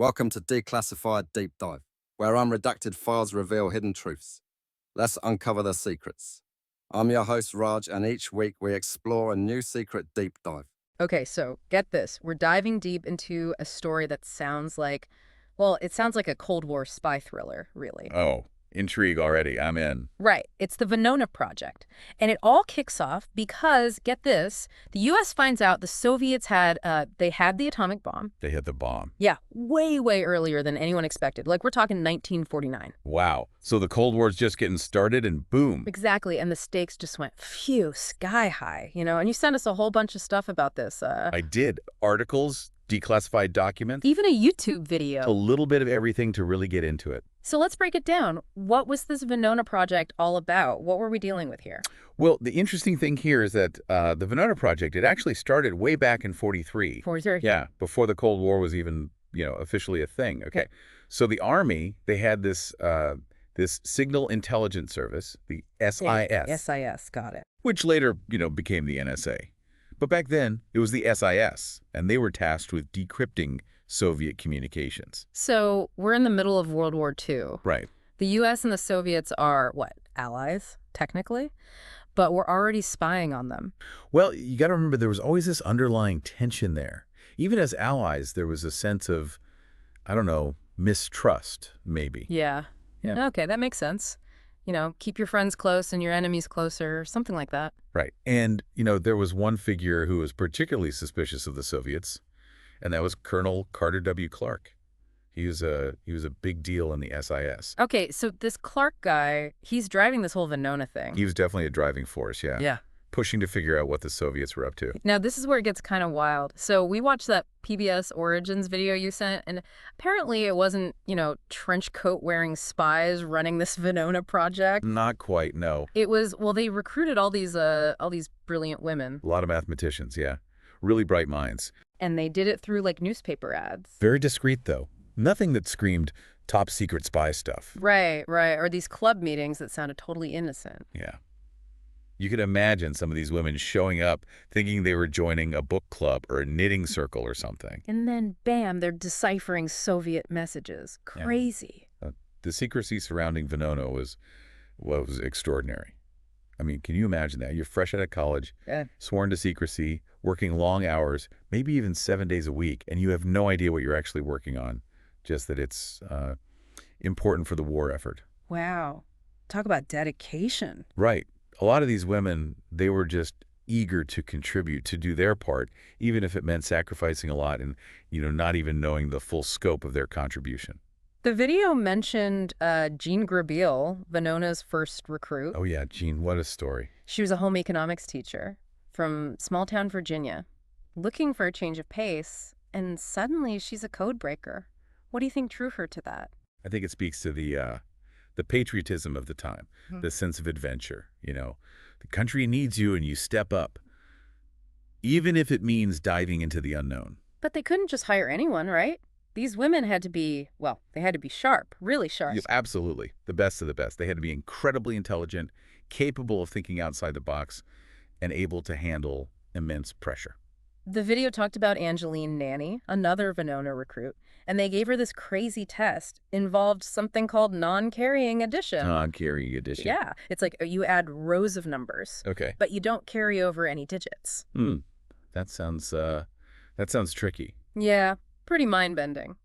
Welcome to Declassified Deep Dive, where unredacted files reveal hidden truths. Let's uncover the secrets. I'm your host, Raj, and each week we explore a new secret deep dive. Okay, so get this. We're diving deep into a story that sounds like, well, it sounds like a Cold War spy thriller, really. Oh, intrigue already. I'm in. Right. It's the Venona Project. And it all kicks off because, get this, the U.S. finds out the Soviets they had the atomic bomb. They hit the bomb. Yeah, way, way earlier than anyone expected. Like, we're talking 1949. Wow. So the Cold War's just getting started and boom. Exactly. And the stakes just went, phew, sky high, And you sent us a whole bunch of stuff about this. I did. Articles, declassified documents. Even a YouTube video. A little bit of everything to really get into it. So let's break it down. What was this Venona Project all about? What were we dealing with here? Well, the interesting thing here is that the Venona Project, it actually started way back in 43. 43. Yeah, before the Cold War was even, officially a thing. Okay. So the Army, they had this Signal Intelligence Service, the SIS. Yeah, SIS, got it. Which later, became the NSA. But back then, it was the SIS, and they were tasked with decrypting Soviet communications. So we're in the middle of World War II. Right. The U.S. and the Soviets are, what, allies, technically? But we're already spying on them. Well, you got to remember there was always this underlying tension there. Even as allies, there was a sense of, mistrust, maybe. Yeah. Okay, that makes sense. Keep your friends close and your enemies closer, something like that. Right. And, there was one figure who was particularly suspicious of the Soviets, and that was Colonel Carter W. Clark. He was a big deal in the SIS. Okay, so this Clark guy, he's driving this whole Venona thing. He was definitely a driving force, yeah. Yeah. Pushing to figure out what the Soviets were up to. Now, this is where it gets kind of wild. So we watched that PBS Origins video you sent, and apparently it wasn't, trench coat wearing spies running this Venona project. Not quite, no. It was, well, they recruited all these brilliant women. A lot of mathematicians, yeah. Really bright minds. And they did it through, newspaper ads. Very discreet, though. Nothing that screamed top secret spy stuff. Right. Or these club meetings that sounded totally innocent. Yeah. You could imagine some of these women showing up thinking they were joining a book club or a knitting circle or something. And then, bam, they're deciphering Soviet messages. Crazy. Yeah. The secrecy surrounding Venona was extraordinary. I mean, can you imagine that? You're fresh out of college, sworn to secrecy, working long hours, maybe even 7 days a week, and you have no idea what you're actually working on, just that it's important for the war effort. Wow. Talk about dedication. Right. A lot of these women, they were just eager to contribute, to do their part, even if it meant sacrificing a lot and, not even knowing the full scope of their contribution. The video mentioned Jean Grabeel, Venona's first recruit. Oh, yeah, Jean, what a story. She was a home economics teacher from small-town Virginia, looking for a change of pace, and suddenly she's a code breaker. What do you think drew her to that? I think it speaks to the patriotism of the time, the sense of adventure. The country needs you and you step up, even if it means diving into the unknown. But they couldn't just hire anyone, right? These women had to be, they had to be sharp, really sharp. Yes, absolutely. The best of the best. They had to be incredibly intelligent, capable of thinking outside the box, and able to handle immense pressure. The video talked about Angeline Nanny, another Venona recruit, and they gave her this crazy test. Involved something called non-carrying addition. Non-carrying addition. Yeah. It's like you add rows of numbers. Okay. But you don't carry over any digits. That sounds tricky. Yeah. Pretty mind-bending.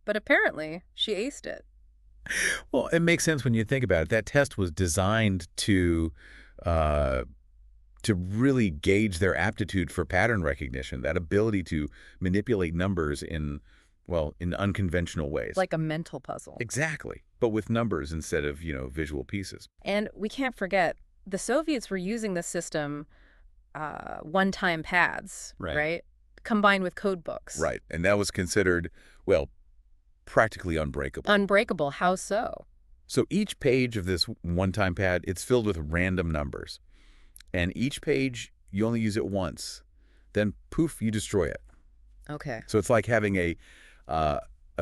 But apparently, she aced it. Well, it makes sense when you think about it. That test was designed to really gauge their aptitude for pattern recognition, that ability to manipulate numbers in unconventional ways. Like a mental puzzle. Exactly. But with numbers instead of, visual pieces. And we can't forget, the Soviets were using this system, one-time pads, right? Combined with code books. Right. And that was considered, practically unbreakable. Unbreakable. How so? So each page of this one-time pad, it's filled with random numbers. And each page, you only use it once. Then, poof, you destroy it. Okay. So it's like having a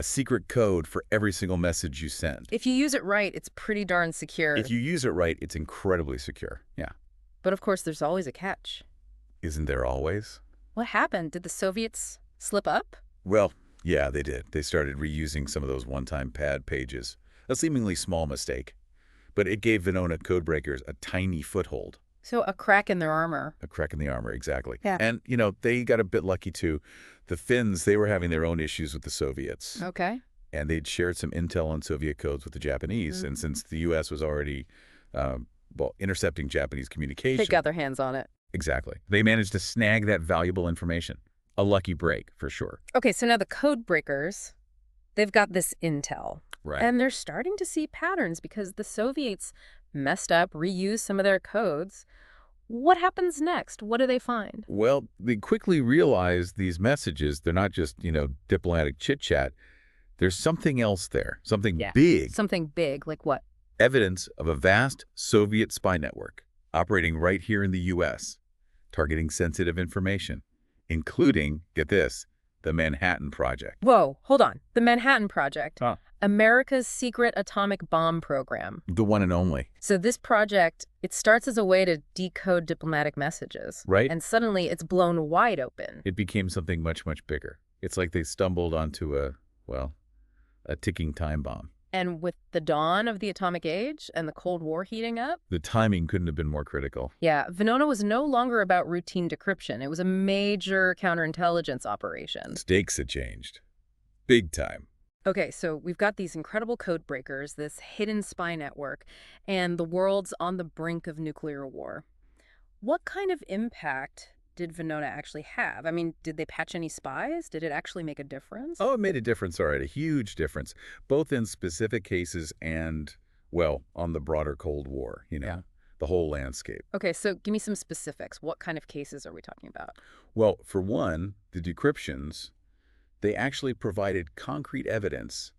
secret code for every single message you send. If you use it right, it's pretty darn secure. If you use it right, it's incredibly secure. Yeah. But of course, there's always a catch. Isn't there always? What happened? Did the Soviets slip up? Well, Yeah, they did. They started reusing some of those one-time pad pages. A seemingly small mistake, but it gave Venona codebreakers a tiny foothold. So a crack in their armor. A crack in the armor, exactly. Yeah. And, you know, they got a bit lucky, too. The Finns, they were having their own issues with the Soviets. Okay. And they'd shared some intel on Soviet codes with the Japanese. And since the U.S. was already, intercepting Japanese communication. They got their hands on it. Exactly. They managed to snag that valuable information. A lucky break, for sure. Okay, so now the code breakers, they've got this intel. Right. And they're starting to see patterns because the Soviets messed up, reused some of their codes. What happens next? What do they find? Well, they quickly realized these messages, they're not just, diplomatic chit-chat. There's something else there, something big. Something big, like what? Evidence of a vast Soviet spy network operating right here in the U.S., targeting sensitive information, including, get this, the Manhattan Project. Whoa, hold on. The Manhattan Project. America's secret atomic bomb program. The one and only. So this project, it starts as a way to decode diplomatic messages. Right. And suddenly it's blown wide open. It became something much, much bigger. It's like they stumbled onto a ticking time bomb. And with the dawn of the atomic age and the Cold War heating up? The timing couldn't have been more critical. Yeah, Venona was no longer about routine decryption. It was a major counterintelligence operation. Stakes had changed. Big time. Okay, so we've got these incredible code breakers, this hidden spy network, and the world's on the brink of nuclear war. What kind of impact did Venona actually have? I mean, did they patch any spies? Did it actually make a difference? Oh, it made a difference, all right, a huge difference, both in specific cases and, on the broader Cold War, the whole landscape. Okay, so give me some specifics. What kind of cases are we talking about? Well, for one, the decryptions, they actually provided concrete evidence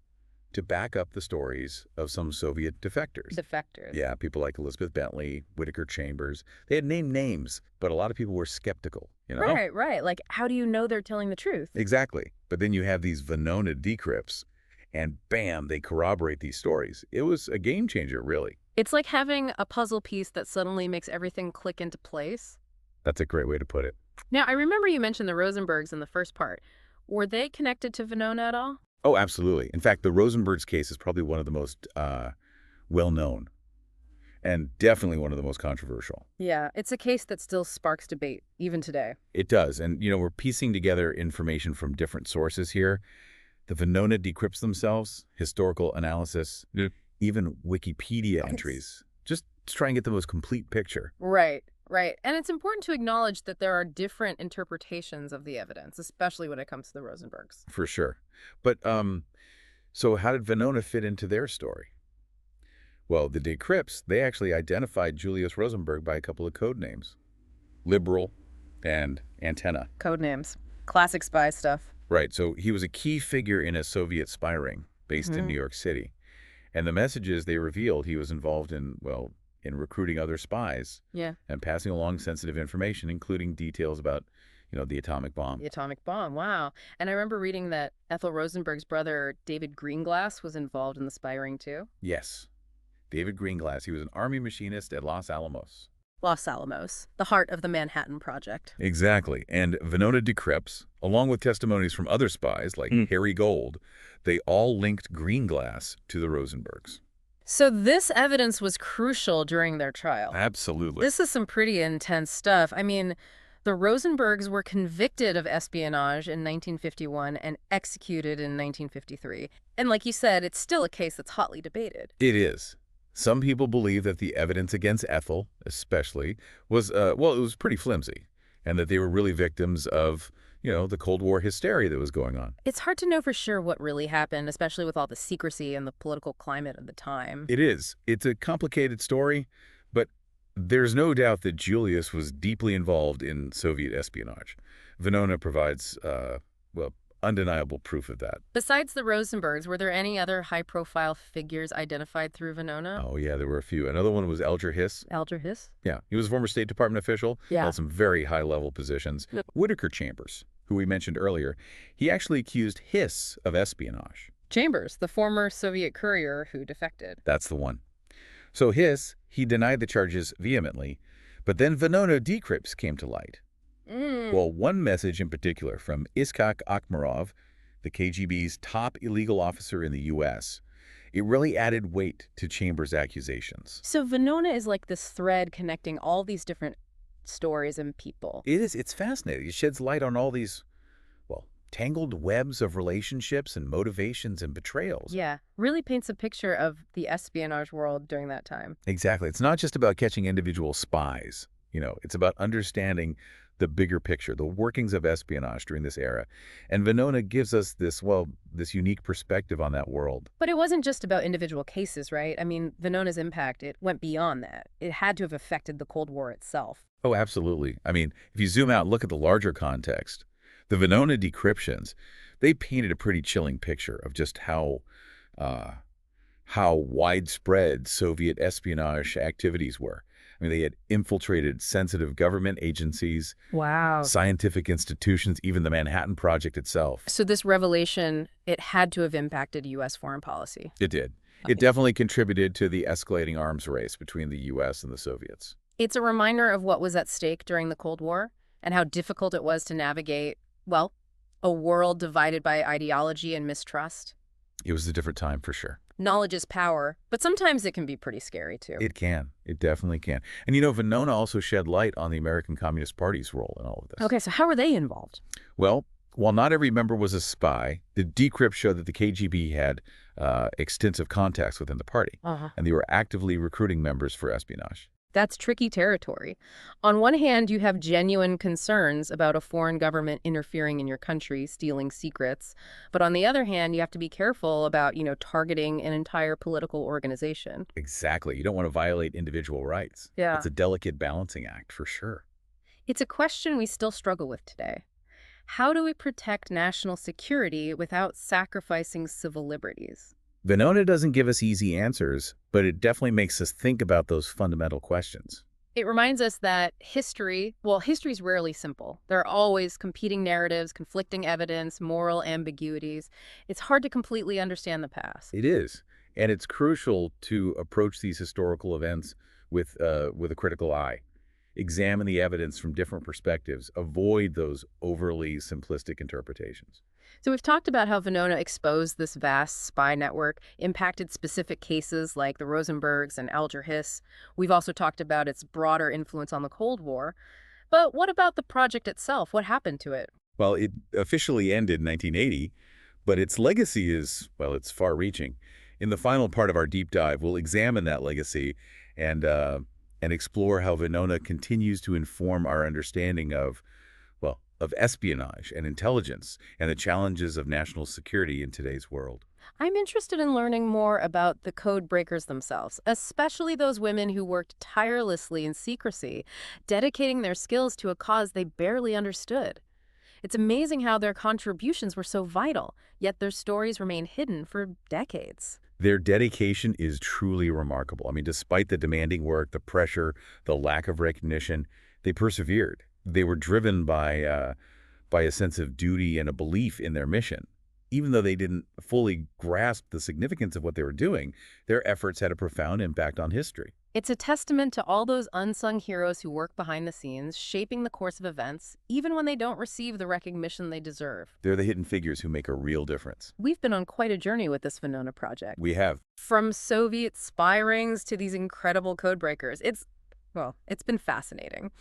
to back up the stories of some Soviet defectors. Defectors. Yeah, people like Elizabeth Bentley, Whittaker Chambers. They had named names, but a lot of people were skeptical, Right. Like, how do you know they're telling the truth? Exactly. But then you have these Venona decrypts, and bam, they corroborate these stories. It was a game changer, really. It's like having a puzzle piece that suddenly makes everything click into place. That's a great way to put it. Now, I remember you mentioned the Rosenbergs in the first part. Were they connected to Venona at all? Oh, absolutely. In fact, the Rosenbergs case is probably one of the most well-known and definitely one of the most controversial. Yeah, it's a case that still sparks debate, even today. It does. And, we're piecing together information from different sources here. The Venona decrypts themselves, historical analysis, even Wikipedia entries, just to try and get the most complete picture. Right. And it's important to acknowledge that there are different interpretations of the evidence, especially when it comes to the Rosenbergs. For sure. But, so how did Venona fit into their story? Well, the decrypts, they actually identified Julius Rosenberg by a couple of code names. Liberal and Antenna. Code names. Classic spy stuff. Right. So he was a key figure in a Soviet spy ring based in New York City. And the messages they revealed he was involved in, in recruiting other spies. Yeah. And passing along sensitive information, including details about, the atomic bomb. The atomic bomb, wow. And I remember reading that Ethel Rosenberg's brother, David Greenglass, was involved in the spy ring, too. Yes. David Greenglass. He was an army machinist at Los Alamos. Los Alamos, the heart of the Manhattan Project. Exactly. And Venona decrypts, along with testimonies from other spies like Harry Gold, they all linked Greenglass to the Rosenbergs. So this evidence was crucial during their trial. Absolutely. This is some pretty intense stuff. I mean, the Rosenbergs were convicted of espionage in 1951 and executed in 1953. And like you said, it's still a case that's hotly debated. It is. Some people believe that the evidence against Ethel, especially, was, it was pretty flimsy, and that they were really victims of, the Cold War hysteria that was going on. It's hard to know for sure what really happened, especially with all the secrecy and the political climate of the time. It is. It's a complicated story, but there's no doubt that Julius was deeply involved in Soviet espionage. Venona provides, undeniable proof of that. Besides the Rosenbergs, were there any other high-profile figures identified through Venona? Oh, yeah, there were a few. Another one was Alger Hiss. Alger Hiss? Yeah, he was a former State Department official. Yeah. Held some very high-level positions. Yep. Whittaker Chambers, who we mentioned earlier, he actually accused Hiss of espionage. Chambers, the former Soviet courier who defected. That's the one. So Hiss, he denied the charges vehemently, but then Venona decrypts came to light. Well, one message in particular from Iskak Akhmarov, the KGB's top illegal officer in the U.S., it really added weight to Chambers' accusations. So Venona is like this thread connecting all these different stories and people. It is. It's fascinating. It sheds light on all these, well, tangled webs of relationships and motivations and betrayals. Yeah, really paints a picture of the espionage world during that time. Exactly. It's not just about catching individual spies. It's about understanding the bigger picture, the workings of espionage during this era. And Venona gives us this unique perspective on that world. But it wasn't just about individual cases, right? I mean, Venona's impact, it went beyond that. It had to have affected the Cold War itself. Oh, absolutely. I mean, if you zoom out, look at the larger context. The Venona decryptions, they painted a pretty chilling picture of just how widespread Soviet espionage activities were. I mean, they had infiltrated sensitive government agencies, Wow. scientific institutions, even the Manhattan Project itself. So this revelation, it had to have impacted U.S. foreign policy. It did. It definitely contributed to the escalating arms race between the U.S. and the Soviets. It's a reminder of what was at stake during the Cold War and how difficult it was to navigate, well, a world divided by ideology and mistrust. It was a different time for sure. Knowledge is power, but sometimes it can be pretty scary, too. It can. It definitely can. And Venona also shed light on the American Communist Party's role in all of this. Okay, so how were they involved? Well, while not every member was a spy, the decrypts showed that the KGB had extensive contacts within the party, and they were actively recruiting members for espionage. That's tricky territory. On one hand, you have genuine concerns about a foreign government interfering in your country, stealing secrets. But on the other hand, you have to be careful about, targeting an entire political organization. Exactly. You don't want to violate individual rights. Yeah. It's a delicate balancing act, for sure. It's a question we still struggle with today. How do we protect national security without sacrificing civil liberties? Venona doesn't give us easy answers, but it definitely makes us think about those fundamental questions. It reminds us that history's rarely simple. There are always competing narratives, conflicting evidence, moral ambiguities. It's hard to completely understand the past. It is, and it's crucial to approach these historical events with a critical eye. Examine the evidence from different perspectives. Avoid those overly simplistic interpretations. So we've talked about how Venona exposed this vast spy network, impacted specific cases like the Rosenbergs and Alger Hiss. We've also talked about its broader influence on the Cold War. But what about the project itself? What happened to it? Well, it officially ended in 1980, but its legacy is, it's far-reaching. In the final part of our deep dive, we'll examine that legacy and explore how Venona continues to inform our understanding of espionage and intelligence and the challenges of national security in today's world. I'm interested in learning more about the code breakers themselves, especially those women who worked tirelessly in secrecy, dedicating their skills to a cause they barely understood. It's amazing how their contributions were so vital, yet their stories remain hidden for decades. Their dedication is truly remarkable. I mean, despite the demanding work, the pressure, the lack of recognition, they persevered. They were driven by a sense of duty and a belief in their mission. Even though they didn't fully grasp the significance of what they were doing, their efforts had a profound impact on history. It's a testament to all those unsung heroes who work behind the scenes, shaping the course of events, even when they don't receive the recognition they deserve. They're the hidden figures who make a real difference. We've been on quite a journey with this Venona project. We have. From Soviet spy rings to these incredible code breakers. It's been fascinating.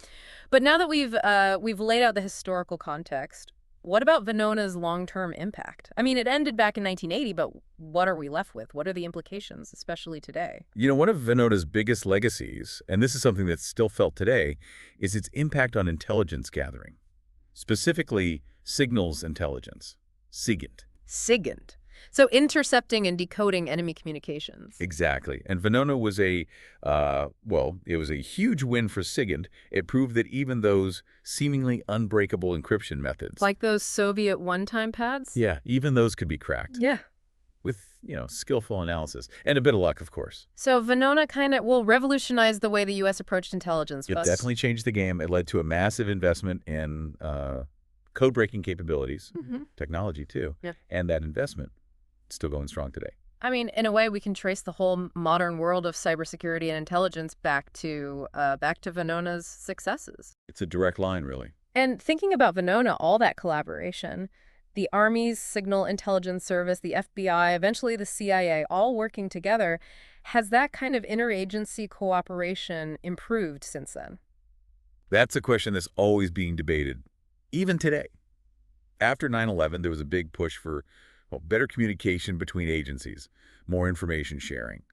But now that we've laid out the historical context, what about Venona's long-term impact? I mean, it ended back in 1980, but what are we left with? What are the implications, especially today? One of Venona's biggest legacies, and this is something that's still felt today, is its impact on intelligence gathering, specifically signals intelligence, SIGINT. SIGINT. So intercepting and decoding enemy communications. Exactly. And Venona was it was a huge win for SIGINT. It proved that even those seemingly unbreakable encryption methods. Like those Soviet one-time pads? Yeah, even those could be cracked. Yeah. With, skillful analysis. And a bit of luck, of course. So Venona kind of revolutionize the way the U.S. approached intelligence. It definitely changed the game. It led to a massive investment in code-breaking capabilities, technology too, and that investment. Still going strong today. I mean, in a way, we can trace the whole modern world of cybersecurity and intelligence back to Venona's successes. It's a direct line, really. And thinking about Venona, all that collaboration, The Army's Signal Intelligence Service, the FBI, eventually the CIA, all working together. Has that kind of interagency cooperation improved since then? That's a question that's always being debated, even today. After 9/11, there was a big push for better communication between agencies, more information sharing.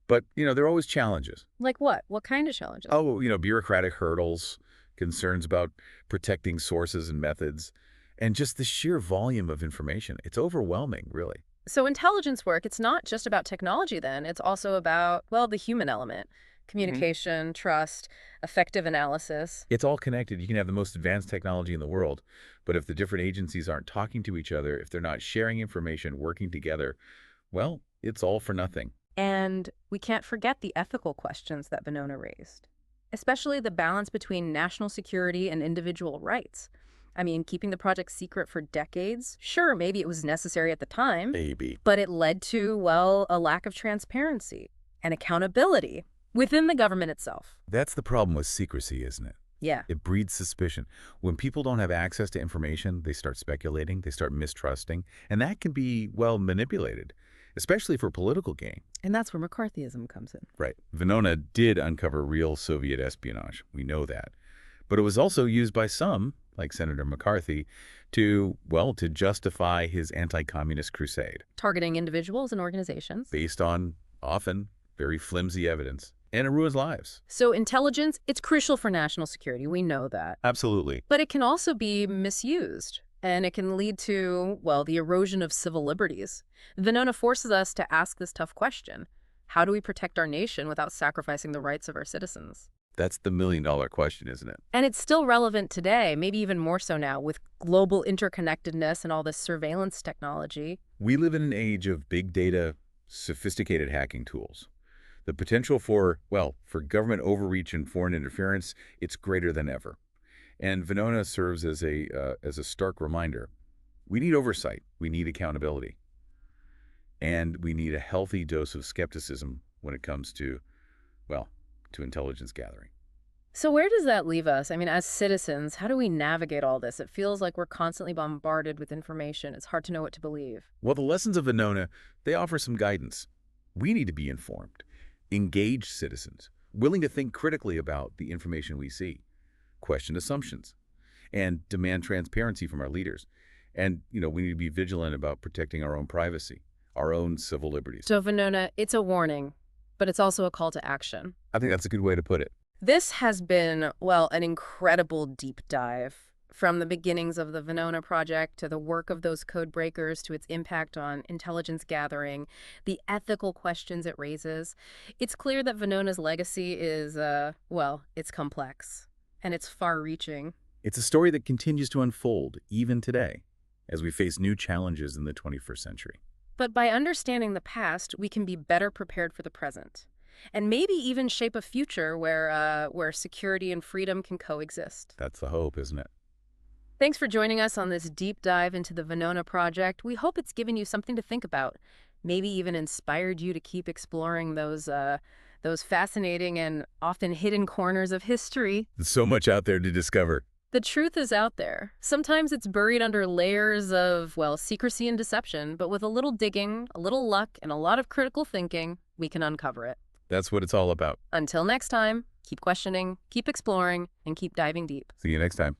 But, there are always challenges. Like what? What kind of challenges? Oh, bureaucratic hurdles, concerns about protecting sources and methods, and just the sheer volume of information. It's overwhelming, really. So intelligence work, it's not just about technology then. It's also about, well, the human element. Communication, trust, effective analysis. It's all connected. You can have the most advanced technology in the world, but if the different agencies aren't talking to each other, if they're not sharing information, working together, well, it's all for nothing. And we can't forget the ethical questions that Venona raised, especially the balance between national security and individual rights. I mean, keeping the project secret for decades, sure, maybe it was necessary at the time, Maybe. but it led to, well, a lack of transparency and accountability within the government itself. That's the problem with secrecy, isn't it? Yeah. It breeds suspicion. When people don't have access to information, they start speculating, they start mistrusting, and that can be, well, manipulated, especially for political gain. And that's where McCarthyism comes in. Right. Venona did uncover real Soviet espionage. We know that. But it was also used by some, like Senator McCarthy, to justify his anti-communist crusade. Targeting individuals and organizations. Based on, often, very flimsy evidence. And it ruins lives. So intelligence, it's crucial for national security. We know that. Absolutely. But it can also be misused. And it can lead to, well, the erosion of civil liberties. Venona forces us to ask this tough question. How do we protect our nation without sacrificing the rights of our citizens? That's the million-dollar question, isn't it? And it's still relevant today, maybe even more so now, with global interconnectedness and all this surveillance technology. We live in an age of big data, sophisticated hacking tools. The potential for government overreach and foreign interference, it's greater than ever. And Venona serves as a stark reminder. We need oversight. We need accountability. And we need a healthy dose of skepticism when it comes to intelligence gathering. So where does that leave us? I mean, as citizens, how do we navigate all this? It feels like we're constantly bombarded with information. It's hard to know what to believe. Well, the lessons of Venona, they offer some guidance. We need to be informed, engaged citizens, willing to think critically about the information we see, question assumptions, and demand transparency from our leaders. And, we need to be vigilant about protecting our own privacy, our own civil liberties. So, Venona, it's a warning, but it's also a call to action. I think that's a good way to put it. This has been, well, an incredible deep dive. From the beginnings of the Venona Project to the work of those code breakers to its impact on intelligence gathering, the ethical questions it raises. It's clear that Venona's legacy is, it's complex and it's far-reaching. It's a story that continues to unfold even today as we face new challenges in the 21st century. But by understanding the past, we can be better prepared for the present. And maybe even shape a future where security and freedom can coexist. That's the hope, isn't it? Thanks for joining us on this deep dive into the Venona Project. We hope it's given you something to think about, maybe even inspired you to keep exploring those fascinating and often hidden corners of history. There's so much out there to discover. The truth is out there. Sometimes it's buried under layers of, secrecy and deception, but with a little digging, a little luck, and a lot of critical thinking, we can uncover it. That's what it's all about. Until next time, keep questioning, keep exploring, and keep diving deep. See you next time.